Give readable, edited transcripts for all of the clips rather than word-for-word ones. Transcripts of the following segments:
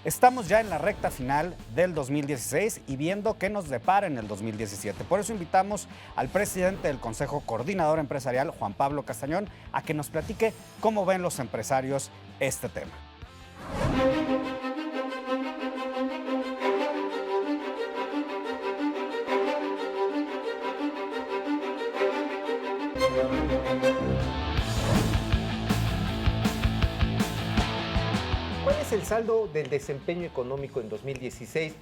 Estamos ya en la recta final del 2016 y viendo qué nos depara en el 2017. Por eso invitamos al presidente del Consejo Coordinador Empresarial, Juan Pablo Castañón, a que nos platique cómo ven los empresarios este tema. ¿Cuál es el saldo del desempeño económico en 2016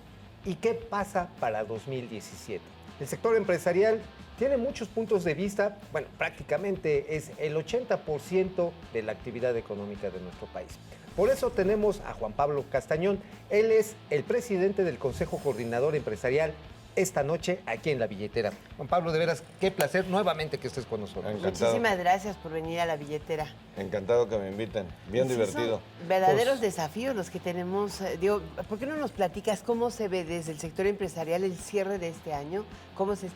y qué pasa para 2017? El sector empresarial tiene muchos puntos de vista, bueno, prácticamente es el 80% de la actividad económica de nuestro país. Por eso tenemos a Juan Pablo Castañón, él es el presidente del Consejo Coordinador Empresarial esta noche aquí en La Billetera. Juan Pablo, de veras, qué placer nuevamente que estés con nosotros. Encantado. Muchísimas gracias por venir a La Billetera. Encantado que me inviten. Bien Sí, divertido. son verdaderos desafíos los que tenemos. Digo, ¿por qué no nos platicas cómo se ve desde el sector empresarial el cierre de este año?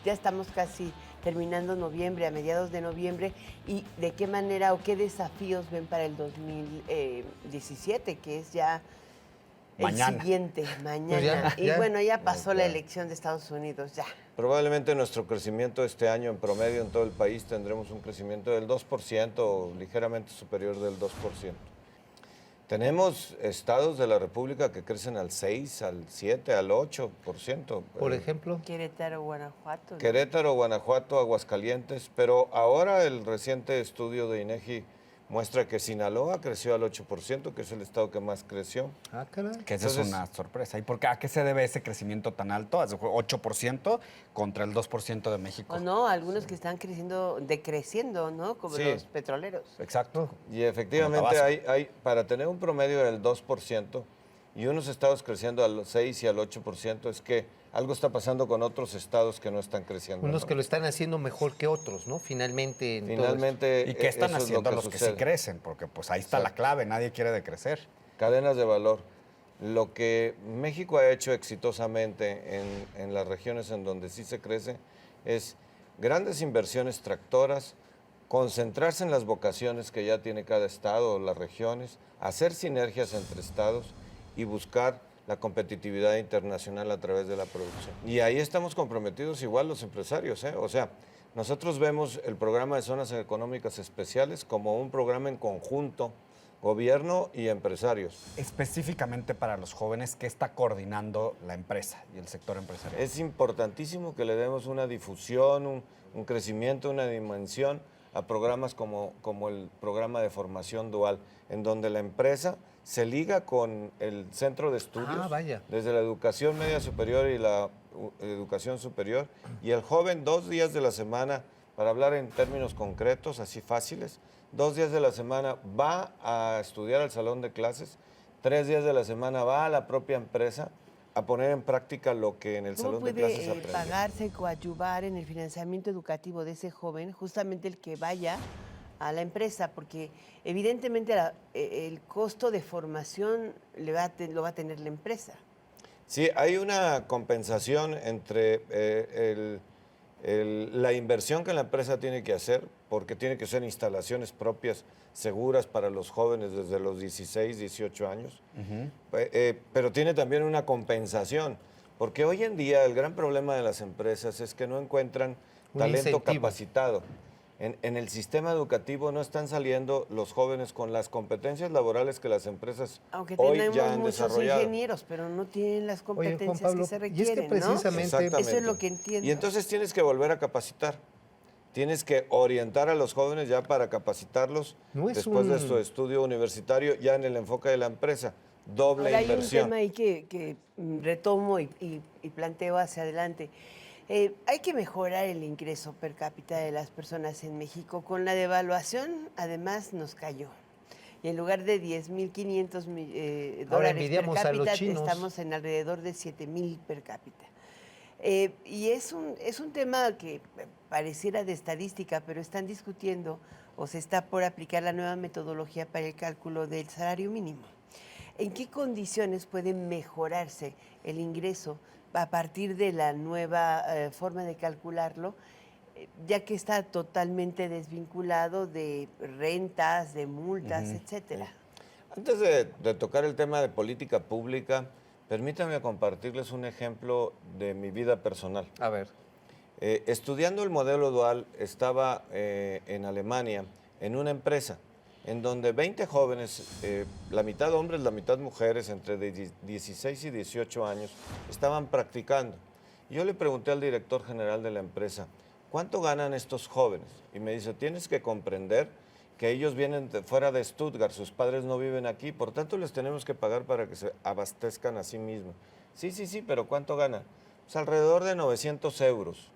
Ya estamos casi terminando noviembre, a mediados de noviembre, y de qué manera o qué desafíos ven para el 2017, que es ya Mañana. el siguiente, mañana. Pues ya. Y bueno, ya pasó la Claro. elección de Estados Unidos, ya. Probablemente nuestro crecimiento este año en promedio en todo el país tendremos un crecimiento del 2% o ligeramente superior del 2%. Tenemos estados de la República que crecen al 6, al 7, al 8%. Por ejemplo, Querétaro, Guanajuato. ¿no? Querétaro, Guanajuato, Aguascalientes, pero ahora el reciente estudio de INEGI muestra que Sinaloa creció al 8%, que es el estado que más creció. caray. Que esa es Entonces- una sorpresa. ¿Y por qué, a qué se debe ese crecimiento tan alto? 8% contra el 2% de México. O no, algunos que están decreciendo, ¿no? Como Sí. los petroleros. Exacto. Y efectivamente Tabasco. hay, para tener un promedio del 2% y unos estados creciendo al 6 y al 8%, es que algo está pasando con otros estados que no están creciendo. Unos ¿no? que lo están haciendo mejor que otros, ¿no? Finalmente. En todo esto. Finalmente, ¿Y qué están eso es haciendo lo los que sí sucede. crecen? Porque pues ahí está la Exacto. clave, nadie quiere decrecer. Cadenas de valor. Lo que México ha hecho exitosamente en las regiones en donde sí se crece es grandes inversiones tractoras, concentrarse en las vocaciones que ya tiene cada estado o las regiones, hacer sinergias entre estados y buscar la competitividad internacional a través de la producción. Y ahí estamos comprometidos igual los empresarios, ¿eh? O sea, nosotros vemos el programa de zonas económicas especiales como un programa en conjunto, gobierno y empresarios. Específicamente para los jóvenes, ¿qué está coordinando la empresa y el sector empresarial? Es importantísimo que le demos una difusión, un crecimiento, una dimensión a programas como el programa de formación dual, en donde la empresa se liga con el centro de estudios, vaya. desde la educación media superior y la educación superior, y el joven 2 días de la semana, para hablar en términos concretos, así fáciles, 2 días de la semana va a estudiar al salón de clases, 3 días de la semana va a la propia empresa a poner en práctica lo que en el ¿Cómo salón de puede clases aprende. pagarse, coadyuvar en el financiamiento educativo de ese joven, justamente el que vaya a la empresa? Porque evidentemente el costo de formación lo va a tener la empresa. Sí, hay una compensación entre la inversión que la empresa tiene que hacer, porque tiene que ser instalaciones propias seguras para los jóvenes desde los 16, 18 años, pero tiene también una compensación, porque hoy en día el gran problema de las empresas es que no encuentran Un talento incentivo. capacitado. En el sistema educativo no están saliendo los jóvenes con las competencias laborales que las empresas Aunque hoy tenemos ya han muchos desarrollado. ingenieros, pero no tienen las Oye, competencias Juan Pablo, que se y es requieren, que precisamente ¿no? Eso es lo que entiendo. Y entonces tienes que volver a capacitar. Tienes que orientar a los jóvenes ya para capacitarlos No es después de un- su estudio universitario, ya en el enfoque de la empresa. Doble Ahora hay un inversión. tema ahí que retomo y planteo hacia adelante. Hay que mejorar el ingreso per cápita de las personas en México. Con la devaluación, además, nos cayó. Y en lugar de 10.500 Ahora dólares per envidiamos a los cápita, chinos. estamos en alrededor de 7.000 per cápita. Y es un tema que pareciera de estadística, pero están discutiendo o se está por aplicar la nueva metodología para el cálculo del salario mínimo. ¿En qué condiciones puede mejorarse el ingreso a partir de la nueva forma de calcularlo, ya que está totalmente desvinculado de rentas, de multas, etcétera? Antes de tocar el tema de política pública, permítanme compartirles un ejemplo de mi vida personal. A ver. Estudiando el modelo dual, estaba en Alemania, en una empresa, en donde 20 jóvenes, la mitad hombres, la mitad mujeres, entre 16 y 18 años, estaban practicando. Y yo le pregunté al director general de la empresa, ¿cuánto ganan estos jóvenes? Y me dice, tienes que comprender que ellos vienen fuera de Stuttgart, sus padres no viven aquí, por tanto les tenemos que pagar para que se abastezcan a sí mismos. Sí, pero ¿cuánto ganan? Pues alrededor de 900 euros.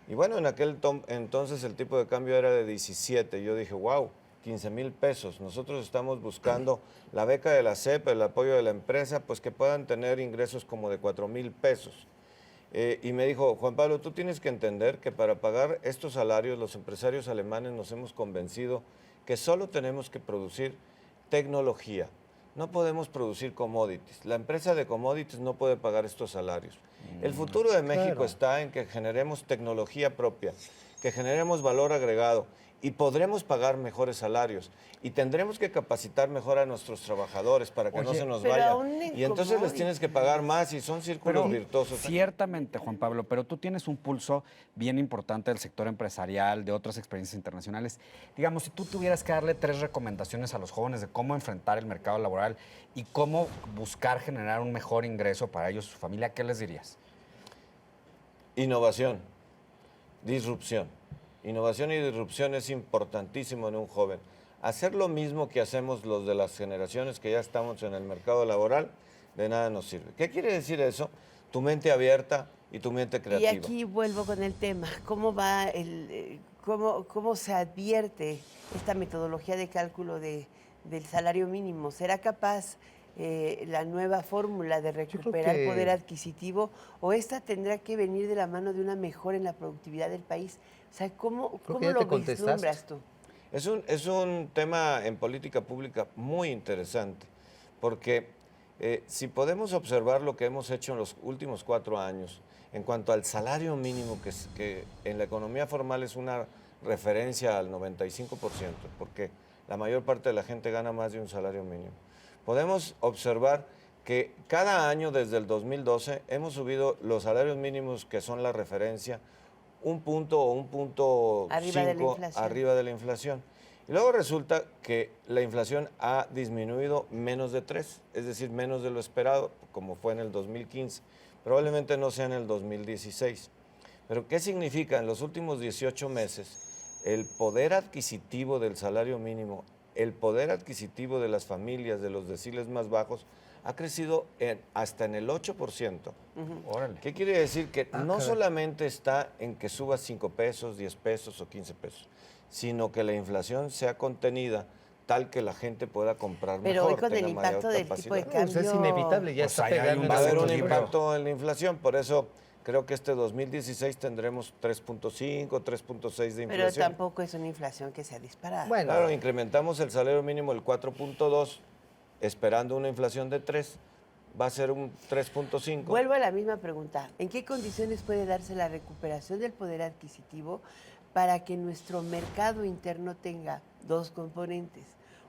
Y bueno, en aquel entonces el tipo de cambio era de 17. Yo dije, wow, 15,000 pesos. Nosotros estamos buscando la beca de la CEP, el apoyo de la empresa, pues que puedan tener ingresos como de 4,000 pesos. Y me dijo, Juan Pablo, tú tienes que entender que para pagar estos salarios, los empresarios alemanes nos hemos convencido que solo tenemos que producir tecnología. No podemos producir commodities. La empresa de commodities no puede pagar estos salarios. El futuro de México está en que generemos tecnología propia, que generemos valor agregado y podremos pagar mejores salarios y tendremos que capacitar mejor a nuestros trabajadores para que no se nos vayan. Y entonces les tienes que pagar más y son círculos virtuosos. Ciertamente, Juan Pablo, pero tú tienes un pulso bien importante del sector empresarial, de otras experiencias internacionales. Digamos, si tú tuvieras que darle 3 recomendaciones a los jóvenes de cómo enfrentar el mercado laboral y cómo buscar generar un mejor ingreso para ellos y su familia, ¿qué les dirías? Innovación, disrupción. Innovación y disrupción es importantísimo en un joven. Hacer lo mismo que hacemos los de las generaciones que ya estamos en el mercado laboral, de nada nos sirve. ¿Qué quiere decir eso? Tu mente abierta y tu mente creativa. Y aquí vuelvo con el tema. ¿Cómo va cómo se advierte esta metodología de cálculo del salario mínimo? ¿Será capaz la nueva fórmula de recuperar el poder adquisitivo o esta tendrá que venir de la mano de una mejora en la productividad del país? O sea, ¿cómo lo vislumbras tú? Es un tema en política pública muy interesante, porque si podemos observar lo que hemos hecho en los últimos 4 años, en cuanto al salario mínimo, que en la economía formal es una referencia al 95%, porque la mayor parte de la gente gana más de un salario mínimo. Podemos observar que cada año desde el 2012 hemos subido los salarios mínimos, que son la referencia, 1 punto o 1.5 arriba de la inflación. Y luego resulta que la inflación ha disminuido menos de 3, es decir, menos de lo esperado, como fue en el 2015. Probablemente no sea en el 2016. Pero ¿qué significa? En los últimos 18 meses, el poder adquisitivo del salario mínimo, el poder adquisitivo de las familias, de los deciles más bajos, ha crecido hasta en el 8%. Órale. ¿Qué quiere decir? Que no solamente está en que suba 5 pesos, 10 pesos o 15 pesos, sino que la inflación sea contenida tal que la gente pueda comprar mejor. Pero hoy con el impacto del tipo de cambio... Pues es inevitable, ya está pegando. Va a haber un impacto en la inflación, por eso creo que este 2016 tendremos 3.5, 3.6 de inflación. Pero tampoco es una inflación que sea disparada. Bueno, claro, incrementamos el salario mínimo el 4.2, esperando una inflación de 3, va a ser un 3.5. Vuelvo a la misma pregunta. ¿En qué condiciones puede darse la recuperación del poder adquisitivo para que nuestro mercado interno tenga 2 componentes?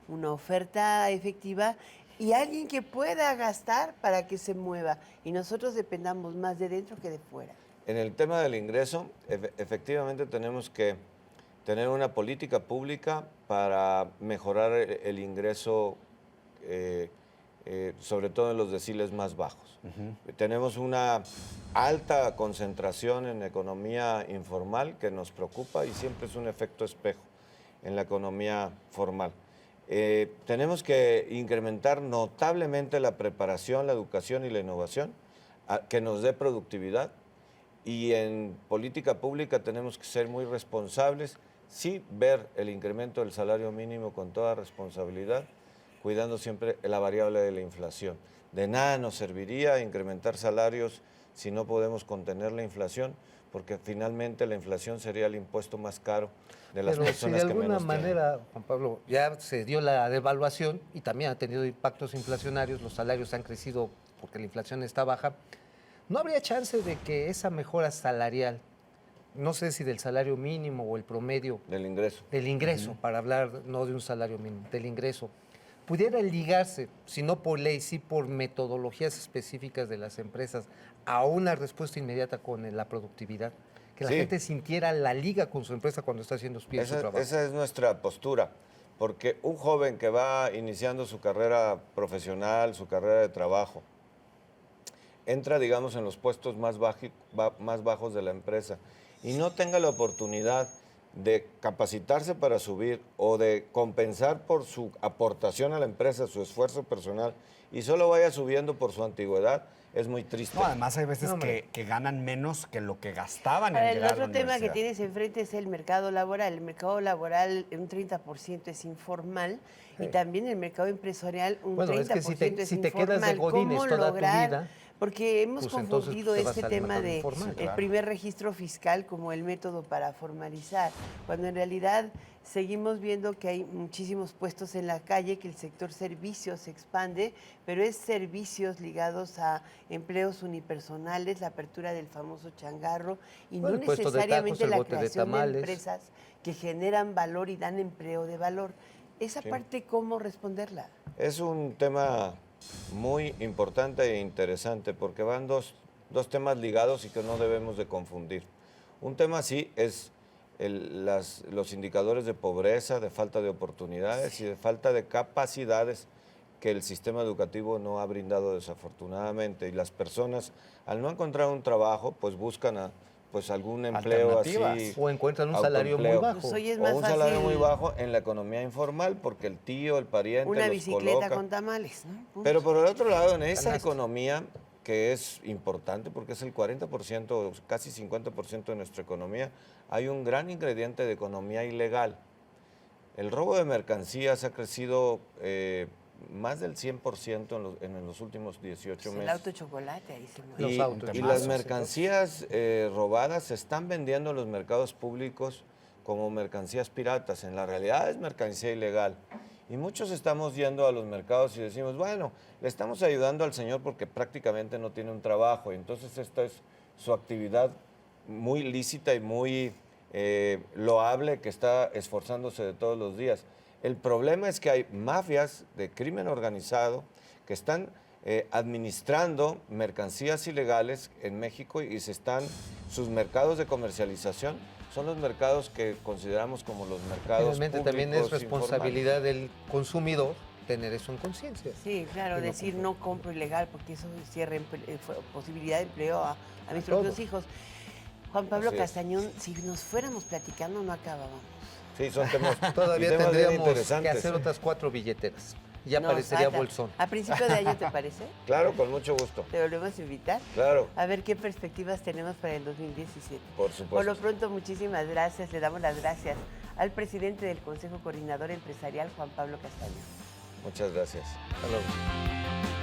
Una oferta efectiva y alguien que pueda gastar para que se mueva y nosotros dependamos más de dentro que de fuera. En el tema del ingreso, efectivamente tenemos que tener una política pública para mejorar el ingreso, sobre todo en los deciles más bajos. Tenemos una alta concentración en economía informal que nos preocupa y siempre es un efecto espejo en la economía formal. Tenemos que incrementar notablemente la preparación, la educación y la innovación que nos dé productividad. Y en política pública tenemos que ser muy responsables, sí ver el incremento del salario mínimo con toda responsabilidad, cuidando siempre la variable de la inflación. De nada nos serviría incrementar salarios si no podemos contener la inflación, porque finalmente la inflación sería el impuesto más caro de las personas que menos tienen. De alguna manera, Juan Pablo, ya se dio la devaluación y también ha tenido impactos inflacionarios, los salarios han crecido porque la inflación está baja. ¿No habría chance de que esa mejora salarial, no sé si del salario mínimo o el promedio... Del ingreso. Del ingreso, para hablar no de un salario mínimo, del ingreso, pudiera ligarse, si no por ley, sí por metodologías específicas de las empresas, a una respuesta inmediata con la productividad. Que la Sí. gente sintiera la liga con su empresa cuando está haciendo su trabajo. Esa es nuestra postura, porque un joven que va iniciando su carrera profesional, su carrera de trabajo, entra, digamos, en los puestos más bajos de la empresa y no tenga la oportunidad de capacitarse para subir o de compensar por su aportación a la empresa, su esfuerzo personal, y solo vaya subiendo por su antigüedad, es muy triste. No, además hay veces No, hombre. que ganan menos que lo que gastaban en Ahora, el llegar a la otro tema que universidad. tienes enfrente es el mercado laboral. El mercado laboral, un 30% es informal y Sí. también el mercado empresarial, un Bueno, 30% es que es si te informal. quedas de godines ¿Cómo toda tu lograr? vida, Porque hemos pues entonces confundido te vas este al tema mercado de informal. Sí, el claro. primer registro fiscal como el método para formalizar, cuando en realidad seguimos viendo que hay muchísimos puestos en la calle, que el sector servicios se expande, pero es servicios ligados a empleos unipersonales, la apertura del famoso changarro y Bueno, no el puesto de necesariamente tacos, el la bote de creación de tamales. empresas que generan valor y dan empleo de valor. Esa Sí. parte, ¿cómo responderla? Es un tema muy importante e interesante porque van dos temas ligados y que no debemos de confundir. Un tema sí es los indicadores de pobreza, de falta de oportunidades y de falta de capacidades que el sistema educativo no ha brindado desafortunadamente. Y las personas, al no encontrar un trabajo, pues buscan pues algún empleo así. Alternativas. O encuentran un salario muy autoempleo. bajo. Pues hoy es O más un salario fácil muy bajo en la economía informal porque el tío, el pariente una los bicicleta coloca. con tamales, ¿no? Punto. Pero por el otro lado, en esa Canasta. economía, que es importante porque es el 40%, casi 50% de nuestra economía, hay un gran ingrediente de economía ilegal. El robo de mercancías ha crecido más del 100% en los últimos 18 El meses. auto chocolate, ahí se me... Los Y, autos. y Temazo, las sí, mercancías robadas se están vendiendo en los mercados públicos como mercancías piratas. En la realidad es mercancía ilegal. Y muchos estamos yendo a los mercados y decimos, bueno, le estamos ayudando al señor porque prácticamente no tiene un trabajo. Y entonces esta es su actividad muy lícita y muy loable que está esforzándose de todos los días. El problema es que hay mafias de crimen organizado que están administrando mercancías ilegales en México y sus mercados de comercialización son los mercados que consideramos como los mercados Finalmente públicos también es informales. responsabilidad del consumidor tener eso en conciencia. Sí, claro, Que no decir compre. no compro ilegal porque eso cierra posibilidad de empleo a mis todos. propios hijos. Juan Pablo Así es. Castañón, si nos fuéramos platicando no acabábamos. Sí, son temas, Todavía y temas bien tendríamos que interesantes. hacer otras 4 billeteras. Ya Nos parecería falta. bolsón. A principio de año, ¿te parece? Claro, con mucho gusto. Te volvemos a invitar Claro, a ver qué perspectivas tenemos para el 2017. por Por supuesto. lo pronto, muchísimas gracias. Le damos las gracias al presidente del Consejo Coordinador Empresarial, Juan Pablo Castañón. Muchas gracias. Hasta luego.